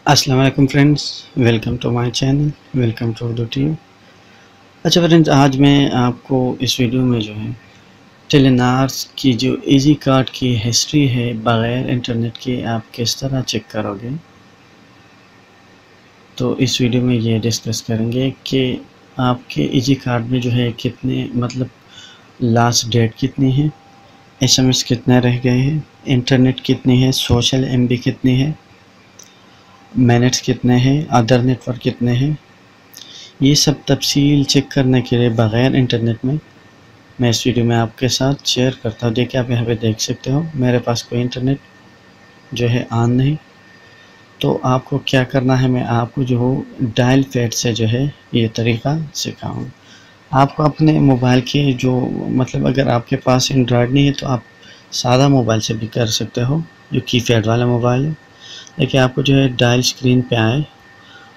السلام علیکم friends, welcome to my channel, welcome to Urdu T V. اچھا فرینڈس، آج میں آپ کو اس ویڈیو میں جو ہے ٹیلی نارس کی جو ایزی کارڈ کی ہسٹری ہے بغیر انٹرنیٹ کے آپ کس طرح چیک کرو گے، تو اس ویڈیو میں یہ ڈسکس کریں گے کہ آپ کے ایزی کارڈ میں جو ہے کتنے لاسٹ ڈیٹ کتنی ہے، ایس ایم ایس کتنے رہ گئے ہیں، انٹرنیٹ کتنی ہے، سوشل ایم بی کتنی ہے، منٹس کتنے ہیں، ادر نیٹ ورک کتنے ہیں، یہ سب تفصیل چیک کرنے کے لیے بغیر انٹرنیٹ میں اس ویڈیو میں آپ کے ساتھ شیئر کرتا ہوں۔ دیکھیں، آپ یہاں پہ دیکھ سکتے ہو میرے پاس کوئی انٹرنیٹ جو ہے آن نہیں، تو آپ کو کیا کرنا ہے، میں آپ کو جو ڈائل پیڈ سے جو ہے یہ طریقہ سکھاؤں۔ آپ کو اپنے موبائل کے اگر آپ کے پاس اینڈرائڈ نہیں ہے تو آپ سادہ موبائل سے بھی کر سکتے ہو، جو کی پیڈ والا موبائل ہے۔ دیکھیں، آپ کو جو ہے ڈائل اسکرین پہ آئے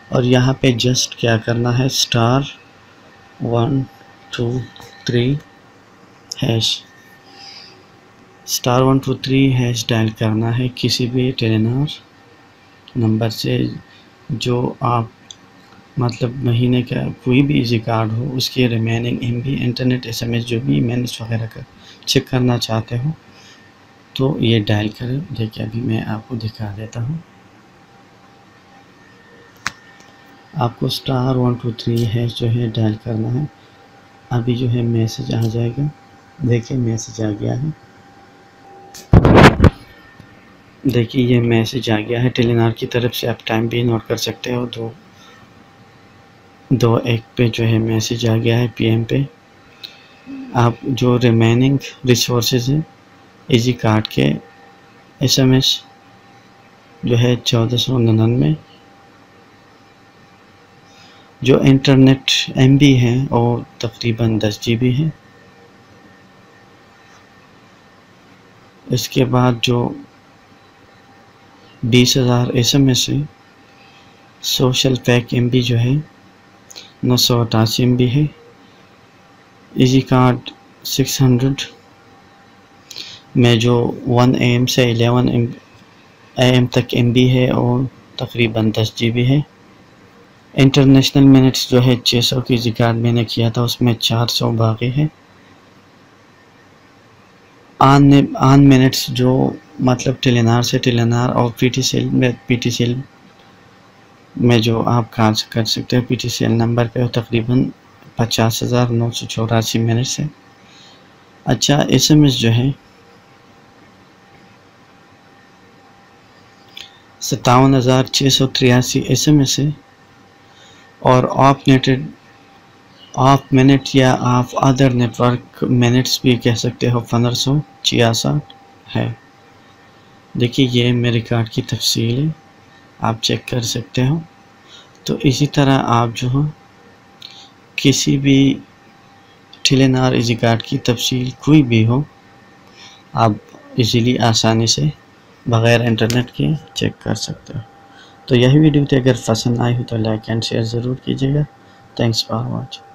اور یہاں پہ جسٹ کیا کرنا ہے، *123# ڈائل کرنا ہے کسی بھی ٹیلی نار نمبر سے جو آپ مہینے کا کوئی بھی ایزی کارڈ ہو، اس کی remaining M B, internet, S M S, جو بھی منٹس وغیرہ کا چیک کرنا چاہتے ہو تو یہ ڈائل کریں۔ دیکھیں، ابھی میں آپ کو دکھا دیتا ہوں۔ آپ کو *123# جو ہے ڈائل کرنا ہے۔ ابھی جو ہے میسج آ جائے گا، دیکھیں میسج آ گیا ہے، دیکھیں یہ میسج آ گیا ہے ٹیلی نار کی طرف سے۔ آپ ٹائم بھی نوٹ کر سکتے ہو، 2:01 پہ جو ہے میسج آ گیا ہے پی ایم پہ۔ آپ جو ریمیننگ ریسورسز ہیں ایزی کارڈ کے، ایس ایم ایس جو ہے 1499، جو انٹرنیٹ ایم بی ہے اور تقریباً 10 GB ہے۔ اس کے بعد جو 20,000 ایس ایم ایس ہے، سوشل پیک ایم بی جو ہے 988 MB ہے، ایزی کارڈ 600 میں جو 1 AM سے 11 AM تک ایم بی ہے اور تقریباً 10 GB ہے۔ انٹرنیشنل منٹس جو ہے 600 کی ایزی کارڈ میں نے کیا تھا، اس میں 400 باقی ہے۔ آن منٹس جو ٹیلی نار سے ٹیلی نار اور پی ٹی سی ایل میں جو آپ کر سکتے ہیں، P T C L number پہ تقریباً 50,984 منٹس ہے۔ اچھا، ایس ایم ایس جو ہے 57,683 ایس ایم ایس ہے، اور آف منٹ یا off other network minutes بھی کہہ سکتے ہو 1566 ہے۔ دیکھیے یہ میرے کارڈ کی تفصیل ہے، آپ چیک کر سکتے ہو۔ تو اسی طرح آپ جو ہو کسی بھی ٹیلی نار ایزی کارڈ کی تفصیل کوئی بھی ہو، آپ ایزیلی آسانی سے بغیر انٹرنیٹ کے چیک کر سکتے ہو۔ تو یہی ویڈیو تھی، اگر پسند آئی ہو تو لائک اینڈ شیئر ضرور کیجیے گا۔ Thanks for watching.